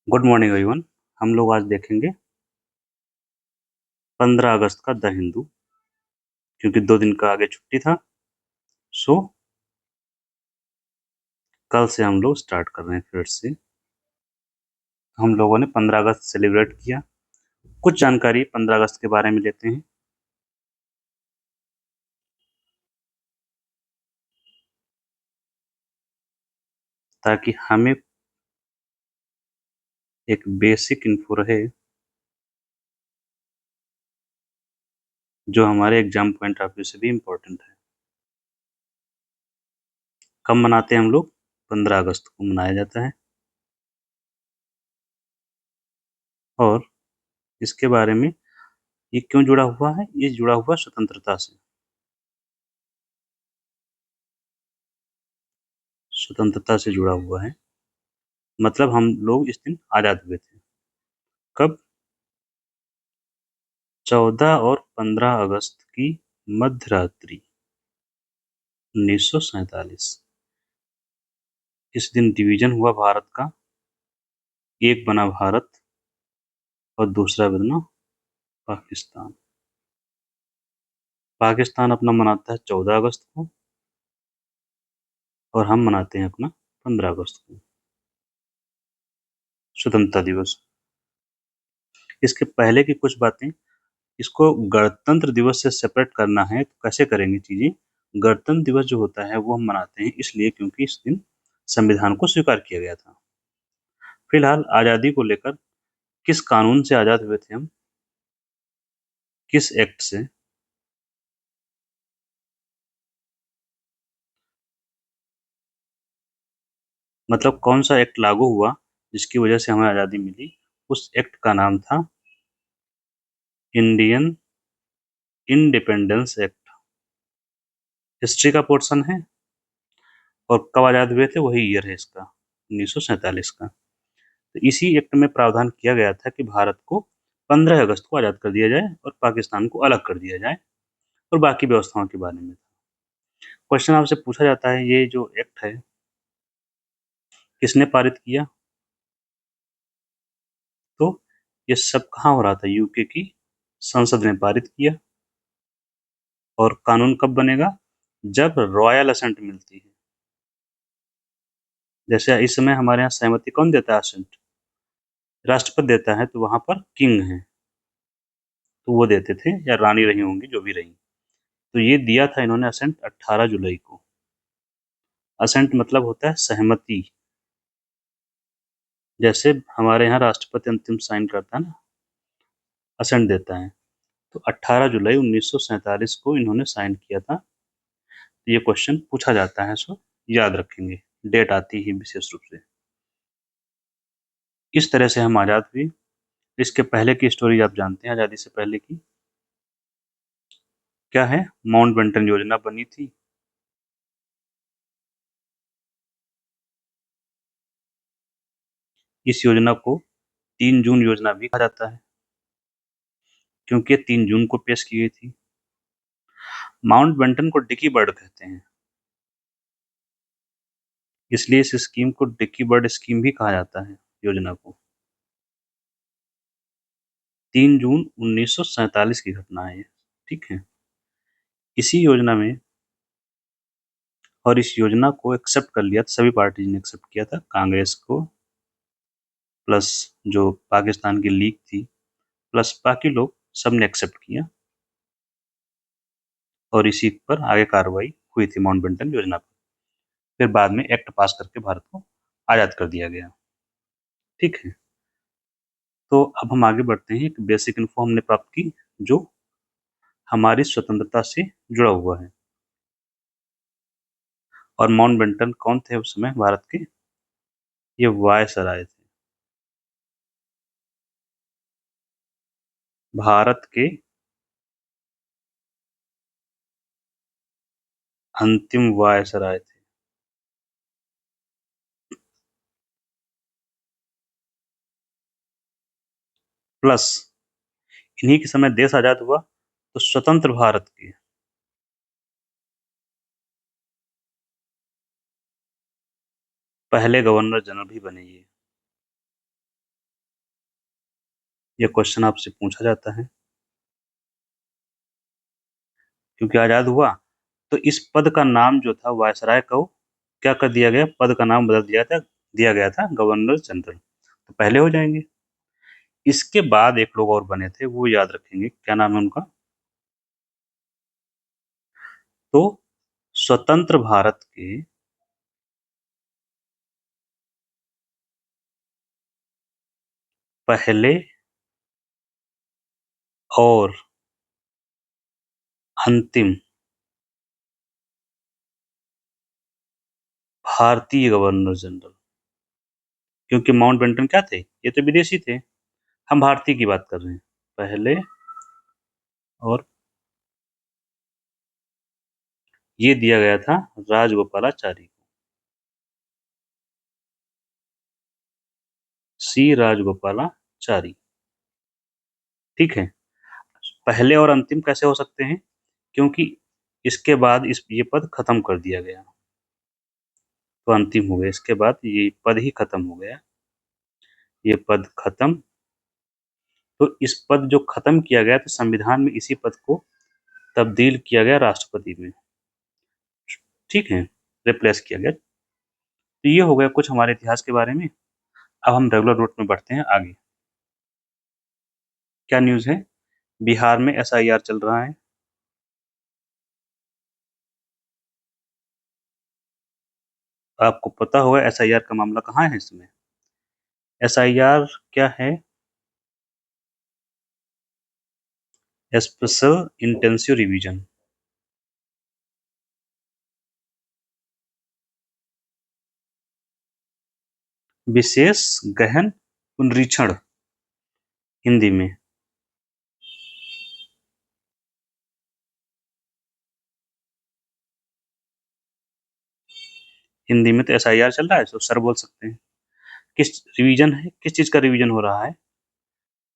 Good morning everyone. हम लोग आज देखेंगे 15 अगस्त का द हिंदू, क्योंकि 2 दिन का आगे छुट्टी था। सो कल से हम लोग स्टार्ट कर रहे हैं फिर से। हम लोगों ने 15 अगस्त सेलिब्रेट किया। कुछ जानकारी 15 अगस्त के बारे में लेते हैं। ताकि हमें एक बेसिक इन्फो रहे जो हमारे एग्जाम पॉइंट ऑफ व्यू से भी इम्पोर्टेंट है। कब मनाते हैं हम लोग? 15 अगस्त को मनाया जाता है। और इसके बारे में ये क्यों जुड़ा हुआ है? ये जुड़ा हुआ स्वतंत्रता से। स्वतंत्रता से जुड़ा हुआ है, मतलब हम लोग इस दिन आज़ाद हुए थे। कब? 14 और 15 अगस्त की मध्य रात्रि 1947। इस दिन डिवीजन हुआ भारत का। एक बना भारत और दूसरा बना पाकिस्तान। पाकिस्तान अपना मनाता है 14 अगस्त को और हम मनाते हैं अपना 15 अगस्त को, स्वतंत्रता दिवस। इसके पहले की कुछ बातें, इसको गणतंत्र दिवस से सेपरेट करना है तो कैसे करेंगे चीजें? गणतंत्र दिवस जो होता है वो हम मनाते हैं इसलिए क्योंकि इस दिन संविधान को स्वीकार किया गया था। फिलहाल आजादी को लेकर किस कानून से आजाद हुए थे हम? किस एक्ट से? मतलब कौन सा एक्ट लागू हुआ जिसकी वजह से हमें आजादी मिली? उस एक्ट का नाम था इंडियन इंडिपेंडेंस एक्ट। हिस्ट्री का पोर्शन है। और कब आजाद हुए थे वही ईयर है इसका, 1947 का। तो इसी एक्ट में प्रावधान किया गया था कि भारत को 15 अगस्त को आजाद कर दिया जाए और पाकिस्तान को अलग कर दिया जाए, और बाकी व्यवस्थाओं के बारे में। क्वेश्चन आपसे पूछा जाता है ये जो एक्ट है किसने पारित किया? तो ये सब कहाँ हो रहा था? यूके की संसद ने पारित किया। और कानून कब बनेगा? जब रॉयल असेंट मिलती है। जैसे इस समय हमारे यहाँ सहमति कौन देता है? असेंट राष्ट्रपति देता है, तो वहां पर किंग है तो वो देते थे, या रानी रही होंगी जो भी रही। तो ये दिया था इन्होंने असेंट 18 जुलाई को। असेंट मतलब होता है सहमति। जैसे हमारे यहाँ राष्ट्रपति अंतिम साइन करता है ना, असेंट देता है। तो 18 जुलाई 1947 को इन्होंने साइन किया था। तो ये क्वेश्चन पूछा जाता है, सो याद रखेंगे, डेट आती ही विशेष रूप से। इस तरह से हम आज़ाद हुए। इसके पहले की स्टोरी आप जानते हैं, आज़ादी से पहले की क्या है? माउंट बेंटन योजना बनी थी। इस योजना को 3 जून योजना भी कहा जाता है क्योंकि 3 जून को पेश की गई थी। माउंट बेंटन को डिकी बर्ड कहते हैं, इसलिए इस स्कीम को डिकी बर्ड स्कीम भी कहा जाता है, योजना को। 3 जून 1947 की घटना है ये, ठीक है। इसी योजना में, और इस योजना को एक्सेप्ट कर लिया था, सभी पार्टीज ने एक्सेप्ट किया था, कांग्रेस को प्लस जो पाकिस्तान की लीग थी प्लस बाकी लोग, सब ने एक्सेप्ट किया। और इसी पर आगे कार्रवाई हुई थी माउंट बेंटन योजना पर। फिर बाद में एक्ट पास करके भारत को आजाद कर दिया गया, ठीक है। तो अब हम आगे बढ़ते हैं। एक बेसिक इन्फो हमने प्राप्त की जो हमारी स्वतंत्रता से जुड़ा हुआ है। और माउंट बेंटन कौन थे उस समय भारत के? ये वायसराय थे, भारत के अंतिम वायसराय थे। प्लस इन्हीं के समय देश आजाद हुआ तो स्वतंत्र भारत के पहले गवर्नर जनरल भी बने ये। ये क्वेश्चन आपसे पूछा जाता है। क्योंकि आज़ाद हुआ तो इस पद का नाम जो था वायसराय को क्या कर दिया गया, पद का नाम बदल दिया गया था गवर्नर जनरल। तो पहले हो जाएंगे। इसके बाद एक लोग और बने थे, वो याद रखेंगे, क्या नाम है उनका? तो स्वतंत्र भारत के पहले और अंतिम भारतीय गवर्नर जनरल। क्योंकि माउंटबेटन क्या थे, ये तो विदेशी थे, हम भारतीय की बात कर रहे हैं। पहले और ये दिया गया था राजगोपालाचारी को, सी राजगोपालाचारी। ठीक है। पहले और अंतिम कैसे हो सकते हैं? क्योंकि इसके बाद ये पद खत्म कर दिया गया, तो अंतिम हो गया। इसके बाद ये पद ही खत्म हो गया, ये पद खत्म। तो इस पद जो खत्म किया गया, तो संविधान में इसी पद को तब्दील किया गया राष्ट्रपति में। ठीक है, रिप्लेस किया गया। तो ये हो गया कुछ हमारे इतिहास के बारे में। अब हम रेगुलर नोट में बढ़ते हैं आगे। क्या न्यूज़ है? बिहार में एसआईआर चल रहा है। आपको पता होगा एसआईआर का मामला कहाँ है इसमें। एसआईआर क्या है? Special intensive revision. विशेष गहन पुनरीक्षण हिंदी में। हिंदी में तो एसआईआर चल रहा है, तो सर बोल सकते हैं। किस रिवीजन है, किस चीज का रिवीजन हो रहा है?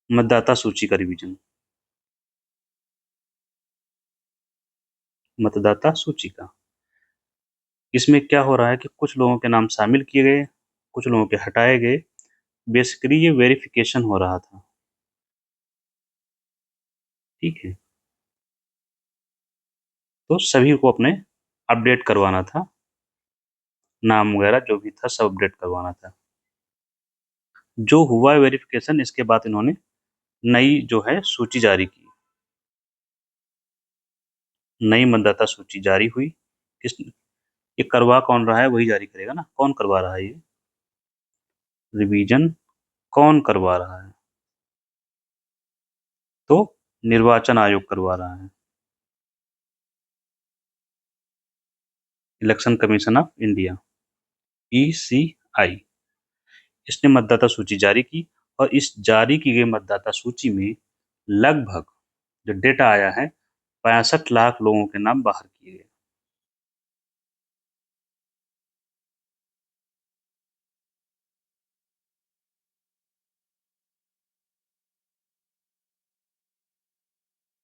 मतदाता सूची का रिवीजन। मतदाता सूची का। इसमें क्या हो रहा है कि कुछ लोगों के नाम शामिल किए गए, कुछ लोगों के हटाए गए। बेसिकली ये वेरिफिकेशन हो रहा था। ठीक है। तो सभी को अपने अपडेट करवाना था, नाम वगैरह जो भी था सब अपडेट करवाना था। जो हुआ वेरिफिकेशन, इसके बाद इन्होंने नई जो है सूची जारी की। नई मतदाता सूची जारी हुई। किस ये करवा कौन रहा है? वही जारी करेगा ना। कौन करवा रहा है ये रिवीजन? कौन करवा रहा है? तो निर्वाचन आयोग करवा रहा है, election commission of India, ECI. इसने मतदाता सूची जारी की, और इस जारी की गई मतदाता सूची में लगभग जो डेटा आया है 65 लाख लोगों के नाम बाहर किए गए।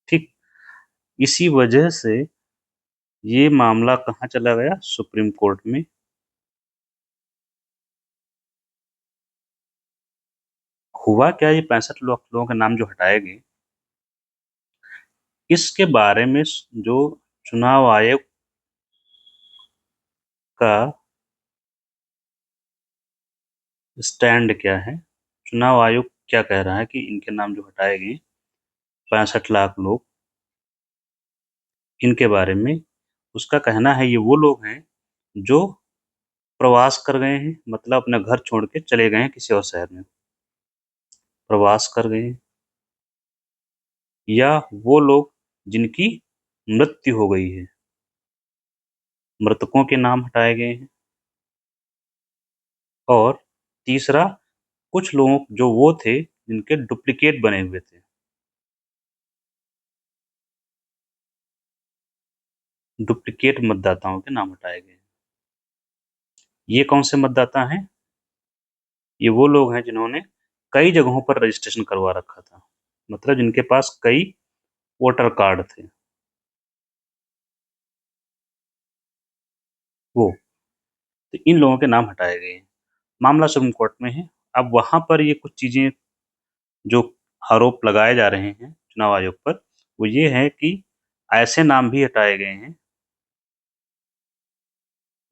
ठीक। इसी वजह से ये मामला कहाँ चला गया? सुप्रीम कोर्ट में। हुआ क्या, ये 65 लाख लोगों के नाम जो हटाए गए, इसके बारे में जो चुनाव आयोग का स्टैंड क्या है, चुनाव आयोग क्या कह रहा है कि इनके नाम जो हटाए गए 65 लाख लोग, इनके बारे में उसका कहना है ये वो लोग हैं जो प्रवास कर गए हैं, मतलब अपना घर छोड़ के चले गए हैं किसी और शहर में, प्रवास कर गए हैं। या वो लोग जिनकी मृत्यु हो गई है, मृतकों के नाम हटाए गए हैं। और तीसरा, कुछ लोग जो वो थे जिनके डुप्लीकेट बने हुए थे, डुप्लीकेट मतदाताओं के नाम हटाए गए। ये कौन से मतदाता हैं? ये वो लोग हैं जिन्होंने कई जगहों पर रजिस्ट्रेशन करवा रखा था, मतलब जिनके पास कई वोटर कार्ड थे, वो। तो इन लोगों के नाम हटाए गए हैं। मामला सुप्रीम कोर्ट में है। अब वहां पर ये कुछ चीजें जो आरोप लगाए जा रहे हैं चुनाव आयोग पर, वो ये है कि ऐसे नाम भी हटाए गए हैं,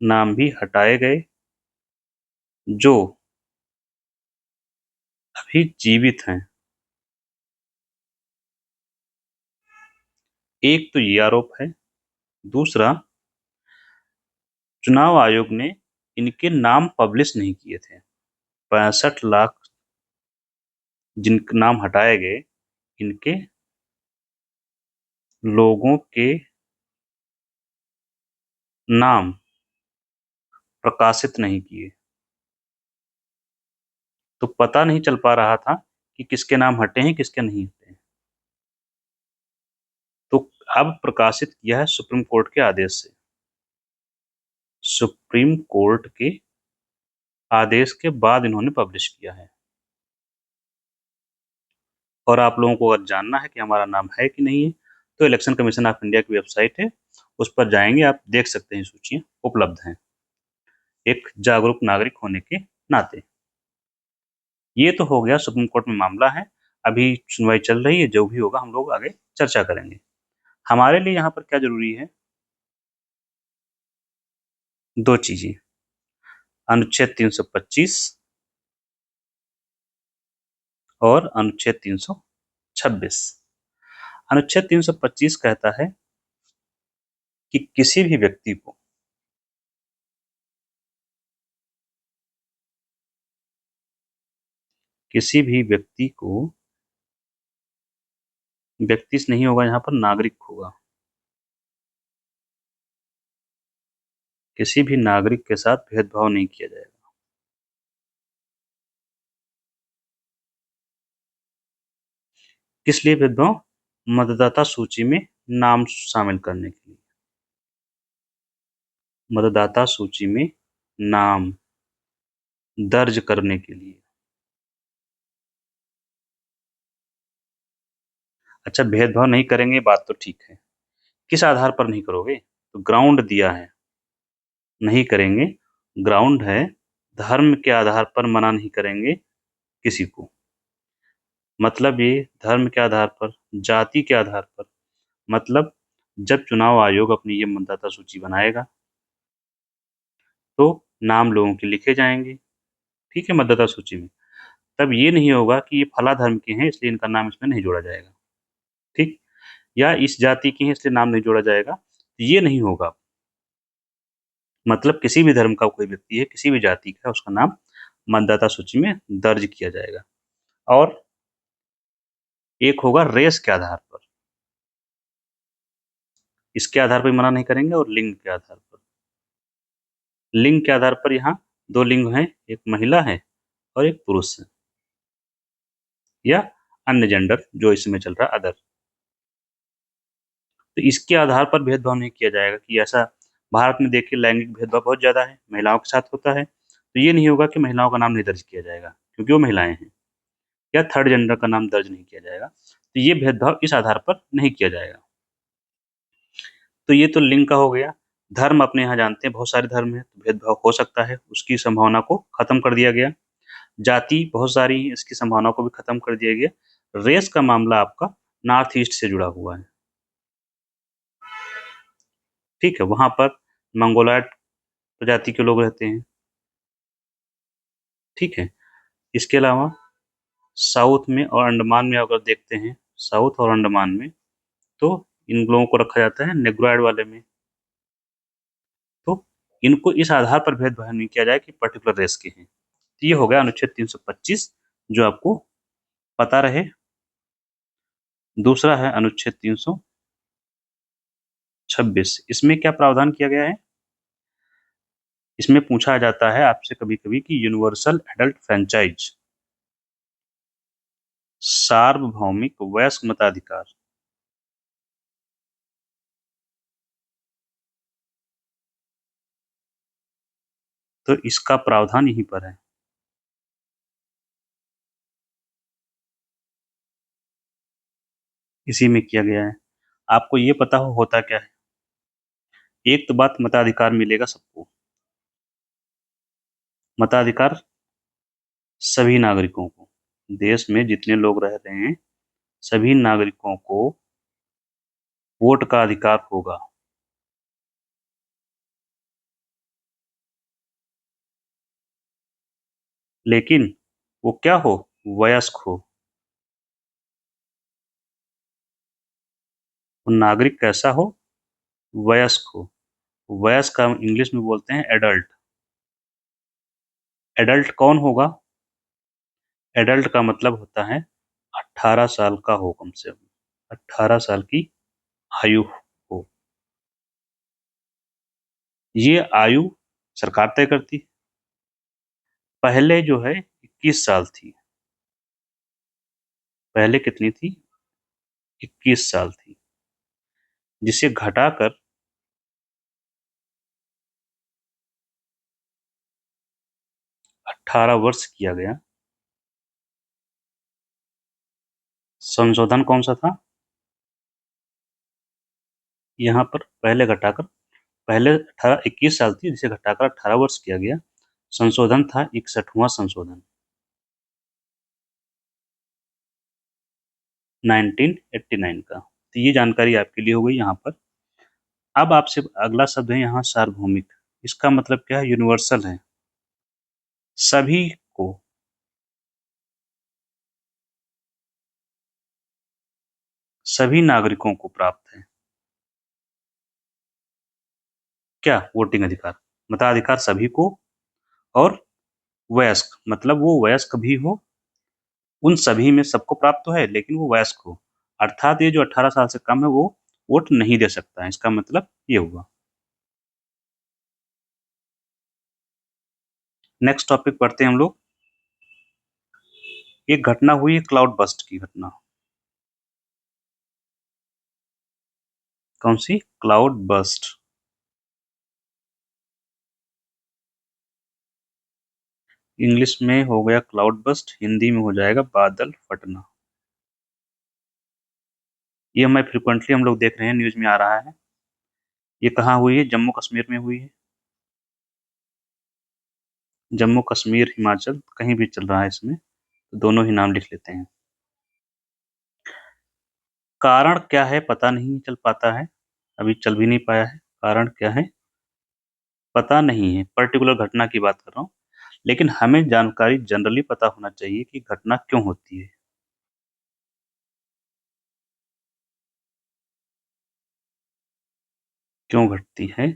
नाम भी हटाए गए जो अभी जीवित हैं। एक तो ये आरोप है। दूसरा, चुनाव आयोग ने इनके नाम पब्लिश नहीं किए थे। 65 लाख जिनके नाम हटाए गए, इनके लोगों के नाम प्रकाशित नहीं किए, तो पता नहीं चल पा रहा था कि किसके नाम हटे हैं, किसके नहीं हटे हैं। तो अब प्रकाशित किया है सुप्रीम कोर्ट के आदेश से। सुप्रीम कोर्ट के आदेश के बाद इन्होंने पब्लिश किया है। और आप लोगों को अगर जानना है कि हमारा नाम है कि नहीं है, तो इलेक्शन कमीशन ऑफ इंडिया की वेबसाइट है, उस पर जाएंगे, आप देख सकते हैं, सूचियां उपलब्ध हैं एक जागरूक नागरिक होने के नाते। ये तो हो गया, सुप्रीम कोर्ट में मामला है, अभी सुनवाई चल रही है, जो भी होगा हम लोग आगे चर्चा करेंगे। हमारे लिए यहाँ पर क्या जरूरी है? दो चीजें, अनुच्छेद 325 और अनुच्छेद 326। अनुच्छेद 325 कहता है कि किसी भी व्यक्ति को व्यक्ति से नहीं होगा, यहाँ पर नागरिक होगा, किसी भी नागरिक के साथ भेदभाव नहीं किया जाएगा। किस लिए भेदभाव? मतदाता सूची में नाम शामिल करने के लिए, मतदाता सूची में नाम दर्ज करने के लिए। अच्छा, भेदभाव नहीं करेंगे, बात तो ठीक है, किस आधार पर नहीं करोगे? तो ग्राउंड दिया है, नहीं करेंगे, ग्राउंड है, धर्म के आधार पर मना नहीं करेंगे किसी को। मतलब ये धर्म के आधार पर, जाति के आधार पर, मतलब जब चुनाव आयोग अपनी ये मतदाता सूची बनाएगा तो नाम लोगों के लिखे जाएंगे, ठीक है, मतदाता सूची में। तब ये नहीं होगा कि ये फला धर्म के हैं इसलिए इनका नाम इसमें नहीं जोड़ा जाएगा, ठीक, या इस जाति के हैं इसलिए नाम नहीं जोड़ा जाएगा, तो ये नहीं होगा। मतलब किसी भी धर्म का कोई व्यक्ति है, किसी भी जाति का, उसका नाम मतदाता सूची में दर्ज किया जाएगा। और एक होगा रेस के आधार पर, इसके आधार पर मना नहीं करेंगे, और लिंग के आधार पर। लिंग के आधार पर यहाँ दो लिंग हैं, एक महिला है और एक पुरुष है, या अन्य जेंडर जो इस समय चल रहा है, अदर। तो इसके आधार पर भेदभाव नहीं किया जाएगा कि ऐसा, भारत में देखिए लैंगिक भेदभाव बहुत ज्यादा है, महिलाओं के साथ होता है, तो ये नहीं होगा कि महिलाओं का नाम नहीं दर्ज किया जाएगा क्योंकि वो महिलाएं हैं, या थर्ड जेंडर का नाम दर्ज नहीं किया जाएगा, तो ये भेदभाव इस आधार पर नहीं किया जाएगा। तो ये तो लिंग का हो गया। धर्म अपने यहाँ जानते हैं बहुत सारे धर्म है, तो भेदभाव हो सकता है, उसकी संभावना को खत्म कर दिया गया। जाति बहुत सारी है, इसकी संभावना को भी खत्म कर दिया गया। रेस का मामला आपका नॉर्थ ईस्ट से जुड़ा हुआ है, ठीक है, वहां पर मंगोलॉयड प्रजाति के लोग रहते हैं, ठीक है। इसके अलावा साउथ में और अंडमान में अगर देखते हैं, साउथ और अंडमान में, तो इन लोगों को रखा जाता है नेग्रोइड वाले में। तो इनको इस आधार पर भेदभाव नहीं किया जाए कि पर्टिकुलर रेस के हैं। तो ये हो गया अनुच्छेद 325, जो आपको पता रहे। दूसरा है अनुच्छेद 326। इसमें क्या प्रावधान किया गया है? इसमें पूछा जाता है आपसे कभी कभी कि यूनिवर्सल एडल्ट फ्रेंचाइज, सार्वभौमिक वयस्क मताधिकार, तो इसका प्रावधान यहीं पर है, इसी में किया गया है। आपको ये पता हो होता क्या है? एक तो बात, मताधिकार मिलेगा सबको, मताधिकार सभी नागरिकों को, देश में जितने लोग रह रहे हैं सभी नागरिकों को वोट का अधिकार होगा। लेकिन वो क्या हो, वयस्क हो। वो नागरिक कैसा हो, वयस्क हो। वयस्क का इंग्लिश में बोलते हैं एडल्ट। एडल्ट कौन होगा, एडल्ट का मतलब होता है 18 साल का हो, कम से कम 18 साल की आयु हो। ये आयु सरकार तय करती है। पहले जो है 21 साल थी, पहले कितनी थी, 21 साल थी, जिसे घटाकर 18 वर्ष किया गया। संशोधन कौन सा था, यहाँ पर पहले घटाकर, पहले 21 साल थी, जिसे घटाकर 18 वर्ष किया गया। संशोधन था 61वां संशोधन 1989 का। तो ये जानकारी आपके लिए हो गई यहाँ पर। अब आपसे अगला शब्द है यहाँ सार्वभौमिक। इसका मतलब क्या है, यूनिवर्सल है, सभी को, सभी नागरिकों को प्राप्त है। क्या, वोटिंग अधिकार, मताधिकार सभी को, और वयस्क मतलब वो वयस्क भी हो, उन सभी में सबको प्राप्त तो है लेकिन वो वयस्क हो, अर्थात ये जो 18 साल से कम है वो वोट नहीं दे सकता है, इसका मतलब ये हुआ। नेक्स्ट टॉपिक पढ़ते हैं हम लोग। एक घटना हुई है क्लाउड बस्ट की घटना। कौन सी, क्लाउड बस्ट। इंग्लिश में हो गया क्लाउड बस्ट, हिंदी में हो जाएगा बादल फटना। ये हमें फ्रिक्वेंटली हम लोग देख रहे हैं, न्यूज में आ रहा है। ये कहाँ हुई है, जम्मू कश्मीर में हुई है। जम्मू कश्मीर हिमाचल कहीं भी चल रहा है इसमें, तो दोनों ही नाम लिख लेते हैं। कारण क्या है पता नहीं चल पाता है, अभी चल भी नहीं पाया है। कारण क्या है पता नहीं है, पर्टिकुलर घटना की बात कर रहा हूँ, लेकिन हमें जानकारी जनरली पता होना चाहिए कि घटना क्यों होती है। क्यों घटती है,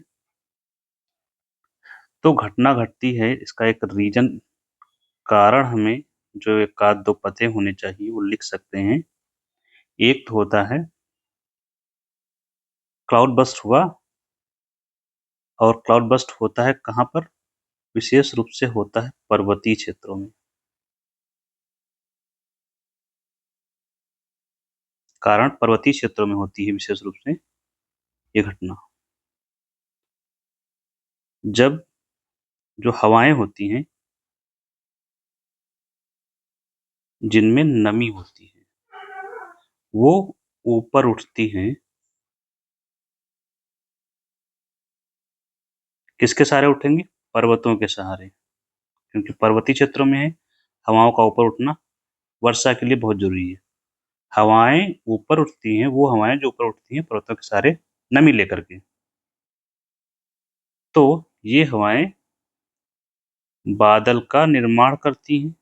तो घटना घटती है इसका एक रीजन, कारण हमें जो एक आध दो पते होने चाहिए वो लिख सकते हैं। एक तो होता है क्लाउड बस्ट हुआ, और क्लाउड बस्ट होता है कहाँ पर, विशेष रूप से होता है पर्वतीय क्षेत्रों में। कारण पर्वतीय क्षेत्रों में होती है विशेष रूप से ये घटना। जब जो हवाएं होती हैं जिनमें नमी होती है वो ऊपर उठती हैं, किसके सहारे उठेंगे, पर्वतों के सहारे, क्योंकि पर्वतीय क्षेत्रों में है, हवाओं का ऊपर उठना वर्षा के लिए बहुत जरूरी है। हवाएं ऊपर उठती हैं, वो हवाएं जो ऊपर उठती हैं पर्वतों के सहारे नमी लेकर के, तो ये हवाएं बादल का निर्माण करती हैं,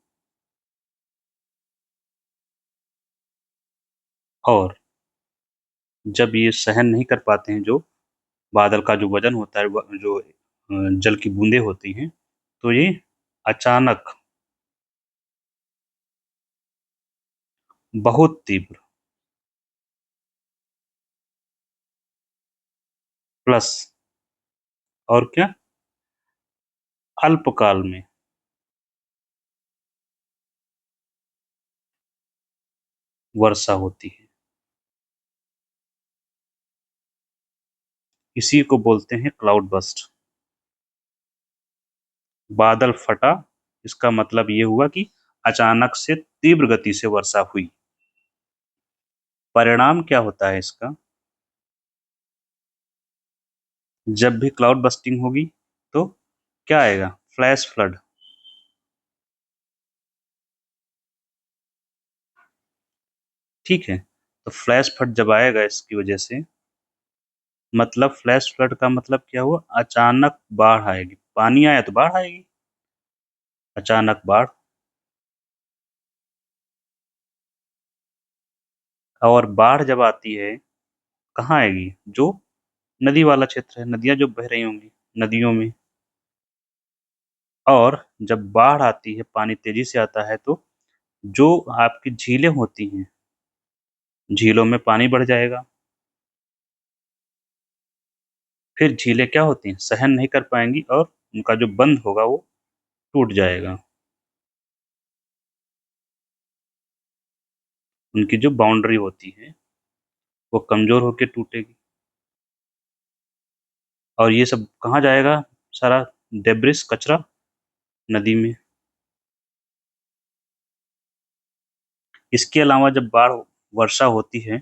और जब ये सहन नहीं कर पाते हैं, जो बादल का जो वजन होता है, जो जल की बूंदें होती हैं, तो ये अचानक बहुत तीव्र प्लस, और क्या, अल्पकाल में वर्षा होती है। इसी को बोलते हैं क्लाउड बस्ट, बादल फटा। इसका मतलब ये हुआ कि अचानक से तीव्र गति से वर्षा हुई। परिणाम क्या होता है इसका, जब भी क्लाउड बस्टिंग होगी तो क्या आएगा, फ्लैश फ्लड। ठीक है, तो फ्लैश फ्लड जब आएगा इसकी वजह से, मतलब फ्लैश फ्लड का मतलब क्या हुआ, अचानक बाढ़ आएगी, पानी आया तो बाढ़ आएगी, अचानक बाढ़। और बाढ़ जब आती है कहाँ आएगी, जो नदी वाला क्षेत्र है, नदियां जो बह रही होंगी नदियों में। और जब बाढ़ आती है, पानी तेजी से आता है, तो जो आपकी झीलें होती हैं, झीलों में पानी बढ़ जाएगा। फिर झीलें क्या होती हैं, सहन नहीं कर पाएंगी और उनका जो बंध होगा वो टूट जाएगा, उनकी जो बाउंड्री होती है वो कमजोर होकर टूटेगी। और ये सब कहाँ जाएगा, सारा डेब्रिस कचरा, नदी में। इसके अलावा जब बाढ़ वर्षा होती है,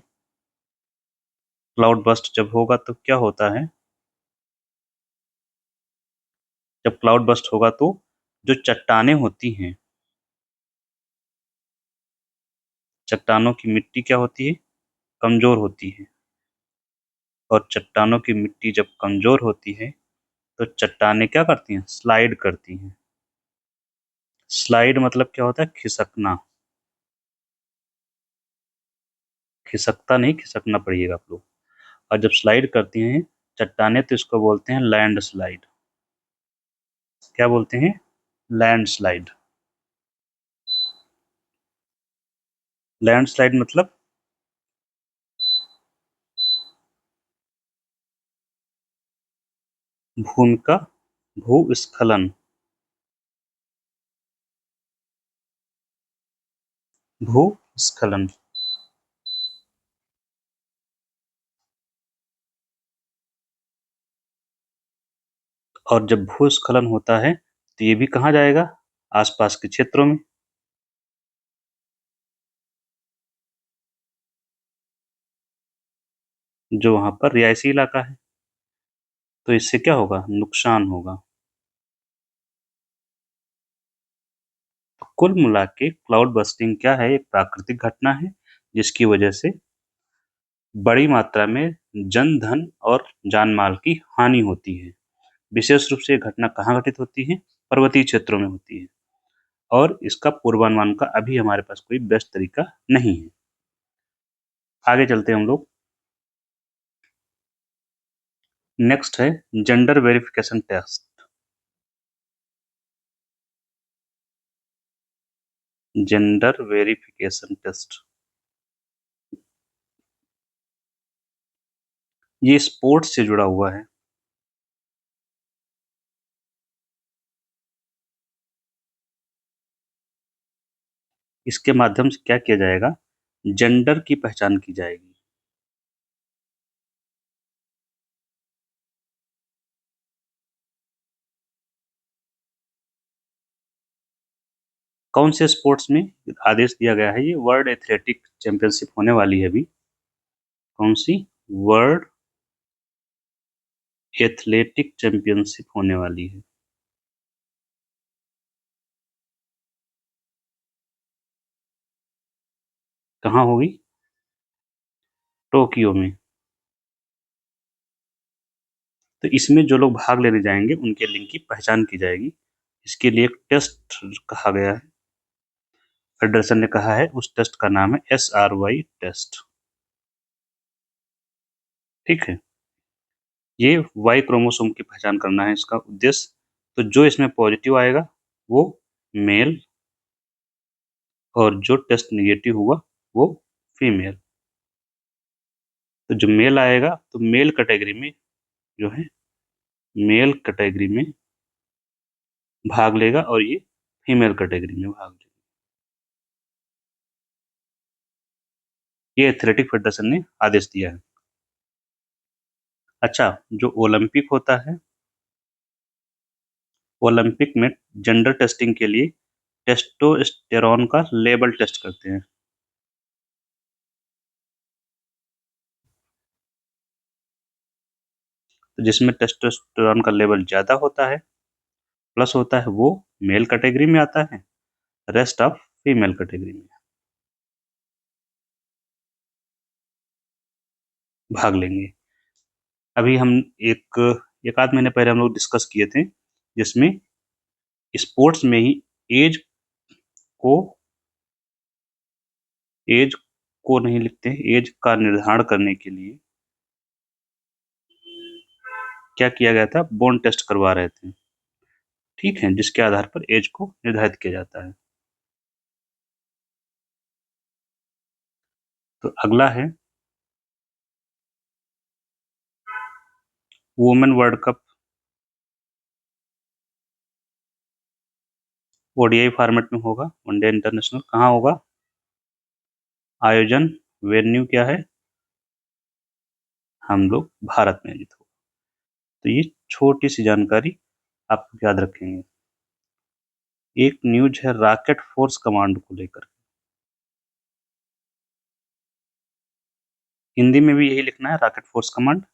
क्लाउड बस्ट जब होगा तो क्या होता है, जब क्लाउड बस्ट होगा तो जो चट्टानें होती हैं, चट्टानों की मिट्टी क्या होती है, कमजोर होती है। और चट्टानों की मिट्टी जब कमजोर होती है तो चट्टानें क्या करती हैं, स्लाइड करती हैं। स्लाइड मतलब क्या होता है, खिसकना। खिसकता नहीं, खिसकना पड़ेगा आप लोग। और जब स्लाइड करती हैं चट्टानें तो इसको बोलते हैं लैंड स्लाइड। क्या बोलते हैं, लैंड स्लाइड। लैंड स्लाइड मतलब भूमि का भूस्खलन। भूस्खलन। और जब भूस्खलन होता है तो ये भी कहाँ जाएगा, आसपास के क्षेत्रों में। जो वहां पर रिहायशी इलाका है, तो इससे क्या होगा, नुकसान होगा। तो कुल मिला के क्लाउड बस्टिंग क्या है, एक प्राकृतिक घटना है जिसकी वजह से बड़ी मात्रा में जन धन और जान माल की हानि होती है। विशेष रूप से ये घटना कहाँ घटित होती है, पर्वतीय क्षेत्रों में होती है। और इसका पूर्वानुमान का अभी हमारे पास कोई बेस्ट तरीका नहीं है। आगे चलते हैं हम लोग। नेक्स्ट है gender verification test. Gender verification test, ये स्पोर्ट्स से जुड़ा हुआ है। इसके माध्यम से क्या किया जाएगा, जेंडर की पहचान की जाएगी। कौन से स्पोर्ट्स में आदेश दिया गया है, ये वर्ल्ड एथलेटिक चैंपियनशिप होने वाली है अभी। कौन सी, वर्ल्ड एथलेटिक चैंपियनशिप होने वाली है। कहाँ होगी, टोक्यो में। तो इसमें जो लोग भाग लेने जाएंगे उनके लिंग की पहचान की जाएगी। इसके लिए एक टेस्ट कहा गया है, फेडरेशन ने कहा है, उस टेस्ट का नाम है SRY टेस्ट। ठीक है, ये वाई क्रोमोसोम की पहचान करना है इसका उद्देश्य। तो जो इसमें पॉजिटिव आएगा वो मेल, और जो टेस्ट निगेटिव हुआ वो फीमेल। तो जो मेल आएगा तो मेल कैटेगरी में जो है, मेल कैटेगरी में भाग लेगा, और ये फीमेल कैटेगरी में भाग लेगा। ये एथलेटिक फेडरेशन ने आदेश दिया है। अच्छा, जो ओलंपिक होता है, ओलंपिक में जेंडर टेस्टिंग के लिए टेस्टोस्टेरोन का लेवल टेस्ट करते हैं। तो जिसमें टेस्टोस्टेरोन का लेवल ज्यादा होता है, प्लस होता है, वो मेल कैटेगरी में आता है, रेस्ट ऑफ फीमेल कैटेगरी में। भाग लेंगे। अभी हम एक एक आध महीने पहले हम लोग डिस्कस किए थे, जिसमें स्पोर्ट्स में ही एज को एज को नहीं लिखते हैं, एज का निर्धारण करने के लिए क्या किया गया था, बोन टेस्ट करवा रहे थे। ठीक है, जिसके आधार पर एज को निर्धारित किया जाता है। तो अगला है women world cup. ODI format में होगा, वनडे इंटरनेशनल। कहाँ होगा आयोजन, वेन्यू क्या है, हम लोग भारत में आयोजित होगा। तो ये छोटी सी जानकारी आप याद रखेंगे। एक न्यूज है रॉकेट फोर्स कमांड को लेकर। हिंदी में भी यही लिखना है, रॉकेट फोर्स कमांड।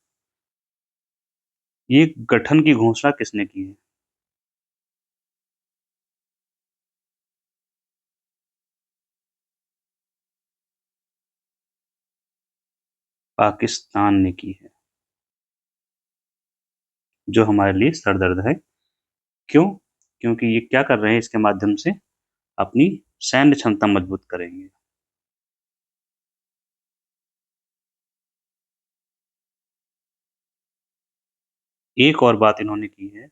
ये गठन की घोषणा किसने की है? पाकिस्तान ने की है, जो हमारे लिए सरदर्द है। क्यों? क्योंकि ये क्या कर रहे हैं, इसके माध्यम से अपनी सैन्य क्षमता मजबूत करेंगे। एक और बात इन्होंने की है,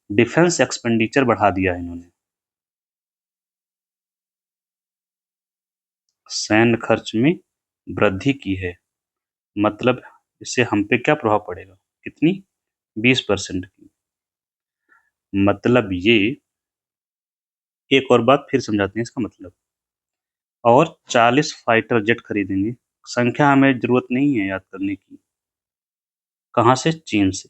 डिफेंस एक्सपेंडिचर बढ़ा दिया है इन्होंने। सैन्य खर्च में वृद्धि की है। मतलब इससे हम पे क्या प्रभाव पड़ेगा, कितनी, 20% की। मतलब ये, एक और बात फिर समझाते हैं इसका मतलब। और 40 फाइटर जेट खरीदेंगे। संख्या हमें जरूरत नहीं है याद करने की। कहाँ से? चीन से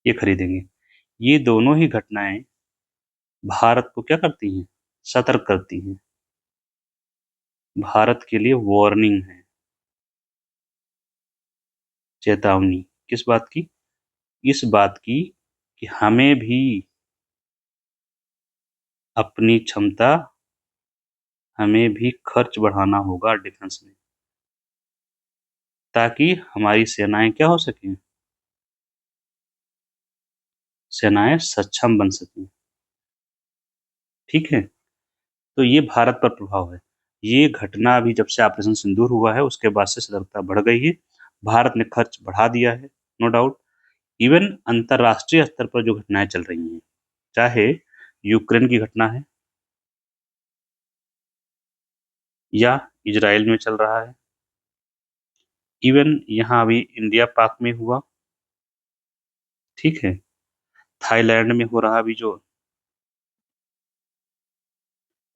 ये खरीदेंगे। ये दोनों ही घटनाएं भारत को क्या करती हैं, सतर्क करती हैं। भारत के लिए वार्निंग है, चेतावनी। किस बात की? इस बात की कि हमें भी अपनी क्षमता, हमें भी खर्च बढ़ाना होगा डिफेंस में, ताकि हमारी सेनाएं क्या हो सकें, सेनाएं सक्षम बन सकें। ठीक है, तो ये भारत पर प्रभाव है। ये घटना अभी जब से ऑपरेशन सिंदूर हुआ है उसके बाद से सतर्कता बढ़ गई है। भारत ने खर्च बढ़ा दिया है, नो डाउट। इवन अंतरराष्ट्रीय स्तर पर जो घटनाएं चल रही हैं, चाहे यूक्रेन की घटना है या इजराइल में चल रहा है, इवन यहाँ अभी इंडिया पाक में हुआ, ठीक है, थाईलैंड में हो रहा अभी जो।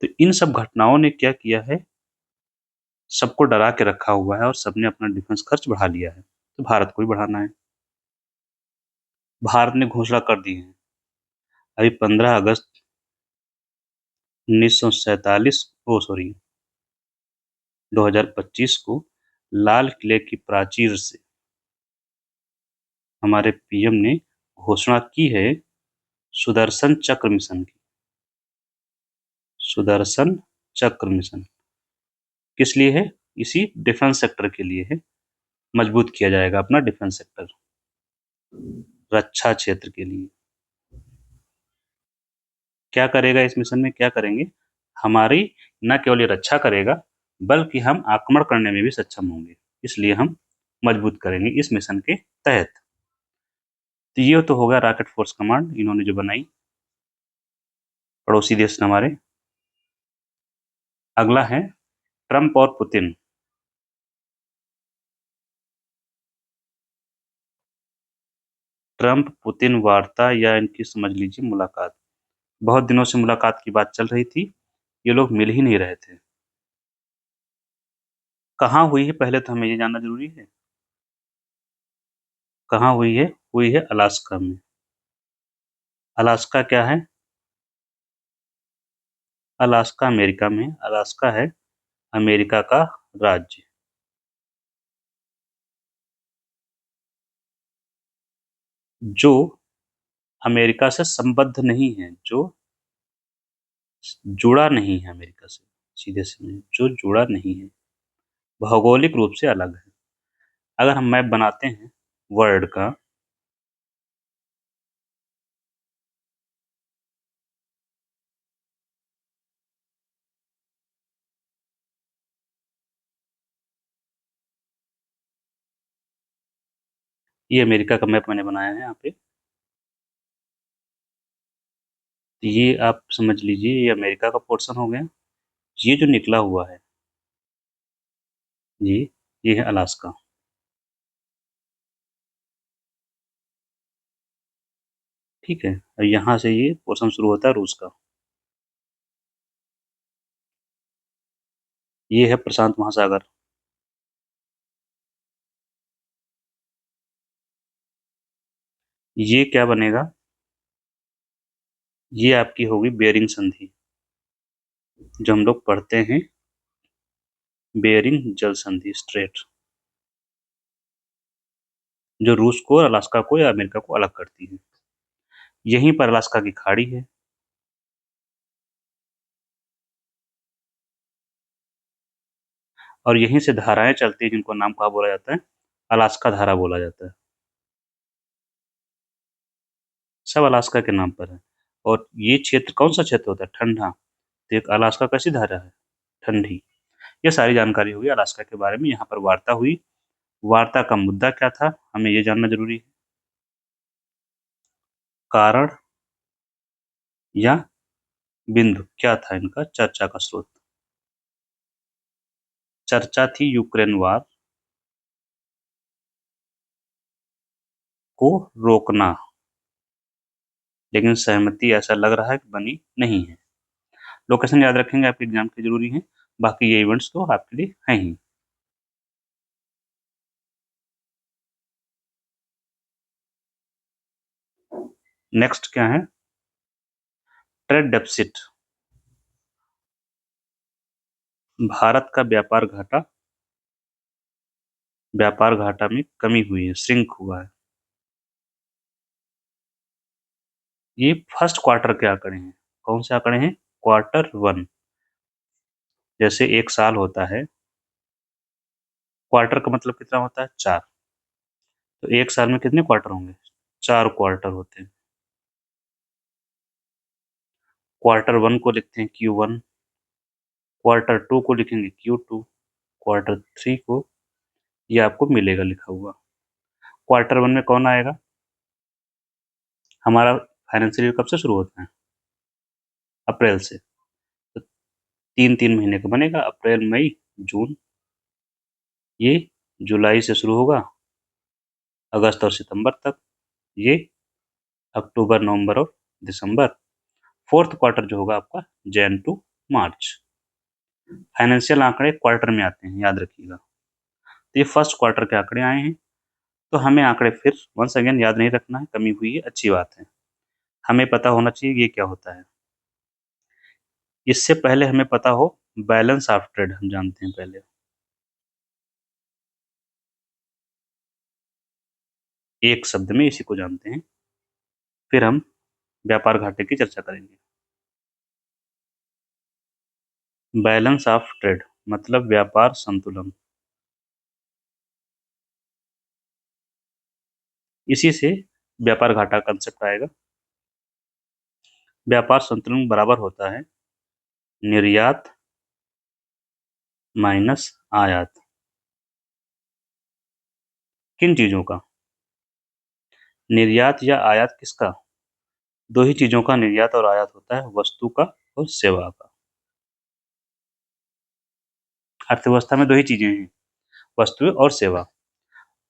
तो इन सब घटनाओं ने क्या किया है, सबको डरा के रखा हुआ है और सबने अपना डिफेंस खर्च बढ़ा लिया है। तो भारत को भी बढ़ाना है। भारत ने घोषणा कर दी है, अभी 15 अगस्त 1947, ओ सॉरी 2025 को लाल किले की प्राचीर से हमारे पीएम ने घोषणा की है सुदर्शन चक्र मिशन की। सुदर्शन चक्र मिशन किस लिए है? इसी डिफेंस सेक्टर के लिए है। मजबूत किया जाएगा अपना डिफेंस सेक्टर, रक्षा क्षेत्र के लिए। क्या करेगा इस मिशन में, क्या करेंगे, हमारी न केवल ये रक्षा करेगा बल्कि हम आक्रमण करने में भी सक्षम होंगे। इसलिए हम मजबूत करेंगे इस मिशन के तहत। तो ये तो होगा रॉकेट फोर्स कमांड इन्होंने जो बनाई, पड़ोसी देश हमारे। अगला है ट्रंप और पुतिन। ट्रंप पुतिन वार्ता या इनकी समझ लीजिए मुलाकात। बहुत दिनों से मुलाकात की बात चल रही थी, ये लोग मिल ही नहीं रहे थे। कहाँ हुई है पहले तो हमें ये जानना जरूरी है। कहाँ हुई है? हुई है अलास्का में। अलास्का क्या है? अलास्का अमेरिका में, अलास्का है अमेरिका का राज्य। जो अमेरिका से संबद्ध नहीं है, जो जुड़ा नहीं है अमेरिका से, सीधे से नहीं, जो जुड़ा नहीं है। भौगोलिक रूप से अलग है। अगर हम मैप बनाते हैं वर्ल्ड का, ये अमेरिका का मैप मैंने बनाया है यहाँ पे। तो ये आप समझ लीजिए ये अमेरिका का पोर्शन हो गया। ये जो निकला हुआ है ये है अलास्का। ठीक है, और यहाँ से ये पोर्शन शुरू होता है रूस का। ये है प्रशांत महासागर। ये क्या बनेगा, ये आपकी होगी बेरिंग संधि, जो हम लोग पढ़ते हैं, बेरिंग जल संधि स्ट्रेट, जो रूस को और अलास्का को या अमेरिका को अलग करती है। यहीं पर अलास्का की खाड़ी है। और यहीं से धाराएं चलती है जिनको नाम कहा बोला जाता है, अलास्का धारा बोला जाता है। सब अलास्का के नाम पर है। और ये क्षेत्र कौन सा क्षेत्र होता है, ठंडा। तो एक अलास्का कैसी धारा है, ठंडी। ये सारी जानकारी होगी अलास्का के बारे में, यहाँ पर वार्ता हुई। वार्ता का मुद्दा क्या था, हमें ये जानना जरूरी है। कारण या बिंदु क्या था इनका चर्चा का स्रोत। चर्चा थी यूक्रेन वार को रोकना, लेकिन सहमति ऐसा लग रहा है कि बनी नहीं है। लोकेशन याद रखेंगे, आपके एग्जाम के जरूरी है। बाकी ये इवेंट्स तो आपके लिए हैं ही। नेक्स्ट क्या है, ट्रेड डेफिसिट, भारत का व्यापार घाटा। व्यापार घाटा में कमी हुई है, श्रिंक हुआ है। ये फर्स्ट क्वार्टर के आंकड़े हैं। कौन से आंकड़े हैं, क्वार्टर वन। जैसे एक साल होता है, क्वार्टर का मतलब कितना होता है, 4। तो एक साल में कितने क्वार्टर होंगे, 4 क्वार्टर होते हैं। क्वार्टर वन को लिखते हैं Q1, क्वार्टर टू को लिखेंगे Q2, क्वार्टर थ्री को, ये आपको मिलेगा लिखा हुआ। क्वार्टर वन में कौन आएगा, हमारा फाइनेंशियल ईयर कब से शुरू होता है, अप्रैल से। तो 3-3 महीने का बनेगा, अप्रैल मई जून। ये जुलाई से शुरू होगा अगस्त और सितंबर तक। ये अक्टूबर नवंबर और दिसंबर। फोर्थ क्वार्टर जो होगा आपका जैन टू मार्च। फाइनेंशियल आंकड़े क्वार्टर में आते हैं, याद रखिएगा। तो ये फर्स्ट क्वार्टर के आंकड़े आए हैं। तो हमें आंकड़े फिर वंस अगेन याद नहीं रखना है, कमी हुई है अच्छी बात है। हमें पता होना चाहिए ये क्या होता है। इससे पहले हमें पता हो बैलेंस ऑफ ट्रेड, हम जानते हैं पहले। एक शब्द में इसी को जानते हैं, फिर हम व्यापार घाटे की चर्चा करेंगे। बैलेंस ऑफ ट्रेड मतलब व्यापार संतुलन। इसी से व्यापार घाटा कंसेप्ट आएगा। व्यापार संतुलन बराबर होता है निर्यात माइनस आयात। किन चीजों का, निर्यात या आयात किसका, दो ही चीजों का निर्यात और आयात होता है, वस्तु का और सेवा का। अर्थव्यवस्था में दो ही चीजें हैं, वस्तु और सेवा।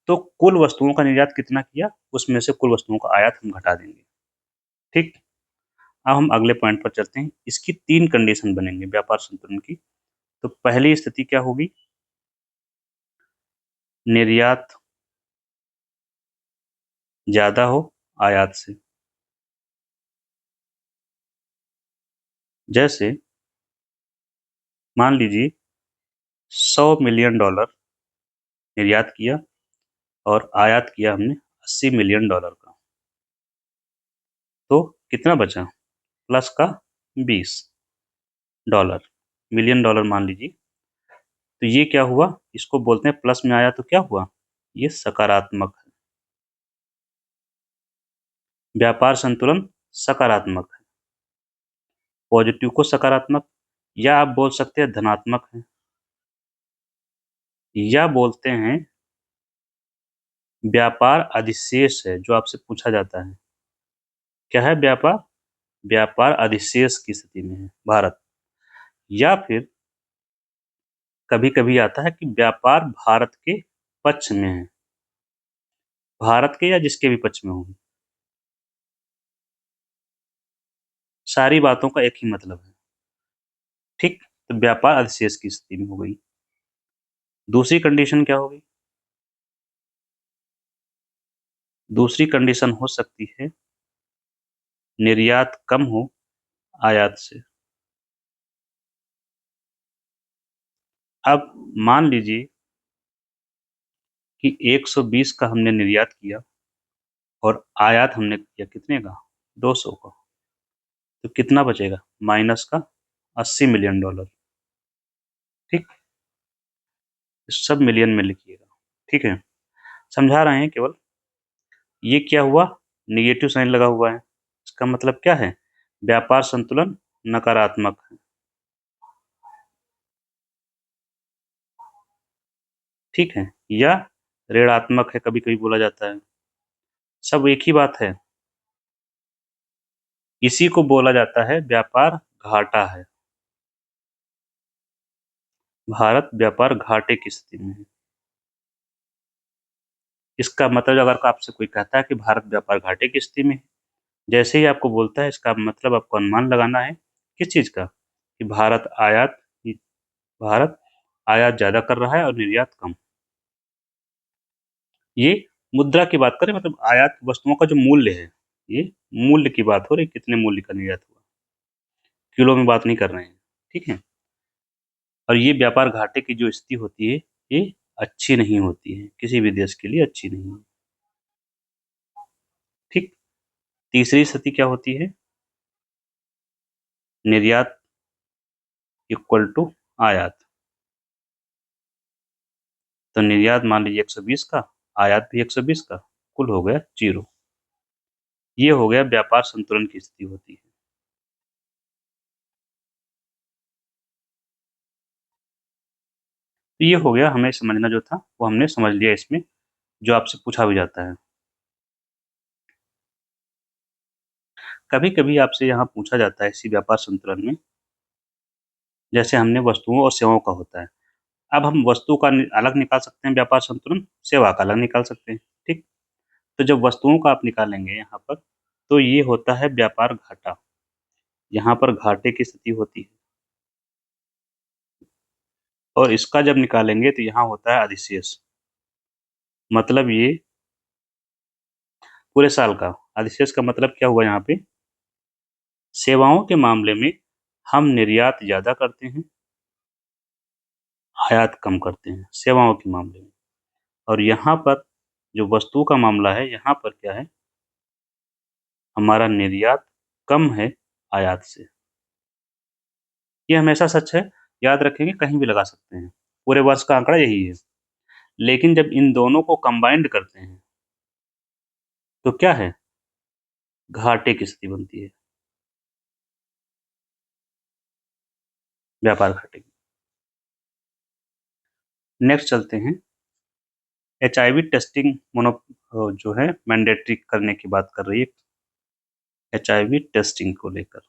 तो कुल वस्तुओं का निर्यात कितना किया, उसमें से कुल वस्तुओं का आयात हम घटा देंगे। ठीक। अब हम अगले पॉइंट पर चलते हैं। इसकी 3 कंडीशन बनेंगे व्यापार संतुलन की। तो पहली स्थिति क्या होगी, निर्यात ज्यादा हो आयात से। जैसे मान लीजिए $100 मिलियन निर्यात किया और आयात किया हमने $80 मिलियन का। तो कितना बचा, प्लस का $20, मिलियन डॉलर मान लीजिए। तो ये क्या हुआ, इसको बोलते हैं प्लस में आया तो क्या हुआ, ये सकारात्मक है। व्यापार संतुलन सकारात्मक है। पॉजिटिव को सकारात्मक, या आप बोल सकते हैं धनात्मक है, या बोलते हैं व्यापार अधिशेष है, जो आपसे पूछा जाता है। क्या है व्यापार? व्यापार अधिशेष की स्थिति में है भारत। या फिर कभी कभी आता है कि व्यापार भारत के पक्ष में है, भारत के या जिसके भी पक्ष में हो, सारी बातों का एक ही मतलब है। ठीक, तो व्यापार अधिशेष की स्थिति में हो गई। दूसरी कंडीशन क्या होगी? दूसरी कंडीशन हो सकती है निर्यात कम हो आयात से। अब मान लीजिए कि 120 का हमने निर्यात किया और आयात हमने किया कितने का, 200 का, तो कितना बचेगा, माइनस का $80 मिलियन। ठीक, सब मिलियन में लिखिएगा। ठीक है, समझा रहे हैं केवल। ये क्या हुआ, निगेटिव साइन लगा हुआ है, इसका मतलब क्या है, व्यापार संतुलन नकारात्मक है। ठीक है, या ऋणात्मक है कभी कभी बोला जाता है, सब एक ही बात है। इसी को बोला जाता है व्यापार घाटा है। भारत व्यापार घाटे की स्थिति में है। इसका मतलब अगर आपसे कोई कहता है कि भारत व्यापार घाटे की स्थिति में है, जैसे ही आपको बोलता है, इसका मतलब आपको अनुमान लगाना है किस चीज का, कि भारत आयात ज्यादा कर रहा है और निर्यात कम। ये मुद्रा की बात करें, मतलब आयात वस्तुओं का जो मूल्य है, ये मूल्य की बात हो रही, कितने मूल्य का निर्यात हुआ, किलो में बात नहीं कर रहे हैं। ठीक है, और ये व्यापार घाटे की जो स्थिति होती है, ये अच्छी नहीं होती है, किसी भी देश के लिए अच्छी नहीं है। ठीक, तीसरी स्थिति क्या होती है, निर्यात इक्वल टू आयात। तो निर्यात मान लीजिए 120 का, आयात भी 120 का, कुल हो गया 0। ये हो गया व्यापार संतुलन की स्थिति होती है। तो ये हो गया, हमें समझना जो था वो हमने समझ लिया इसमें, जो आपसे पूछा भी जाता है। कभी कभी आपसे यहाँ पूछा जाता है इसी व्यापार संतुलन में, जैसे हमने वस्तुओं और सेवाओं का होता है, अब हम वस्तु का अलग निकाल सकते हैं व्यापार संतुलन, सेवा का अलग निकाल सकते हैं। ठीक, तो जब वस्तुओं का आप निकालेंगे यहाँ पर, तो ये होता है व्यापार घाटा, यहाँ पर घाटे की स्थिति होती है। और इसका जब निकालेंगे तो यहाँ होता है अधिशेष, मतलब ये पूरे साल का। अधिशेष का मतलब क्या हुआ यहाँ पे, सेवाओं के मामले में हम निर्यात ज्यादा करते हैं, आयात कम करते हैं सेवाओं के मामले में। और यहाँ पर जो वस्तु का मामला है, यहाँ पर क्या है, हमारा निर्यात कम है आयात से। ये हमेशा सच है, याद रखेंगे, कहीं भी लगा सकते हैं, पूरे वर्ष का आंकड़ा यही है। लेकिन जब इन दोनों को कंबाइंड करते हैं तो क्या है, घाटे की स्थिति बनती है, व्यापार घाटे की। नेक्स्ट चलते हैं, HIV टेस्टिंग मोनो जो है मैंडेटरी करने की बात कर रही है, HIV टेस्टिंग को लेकर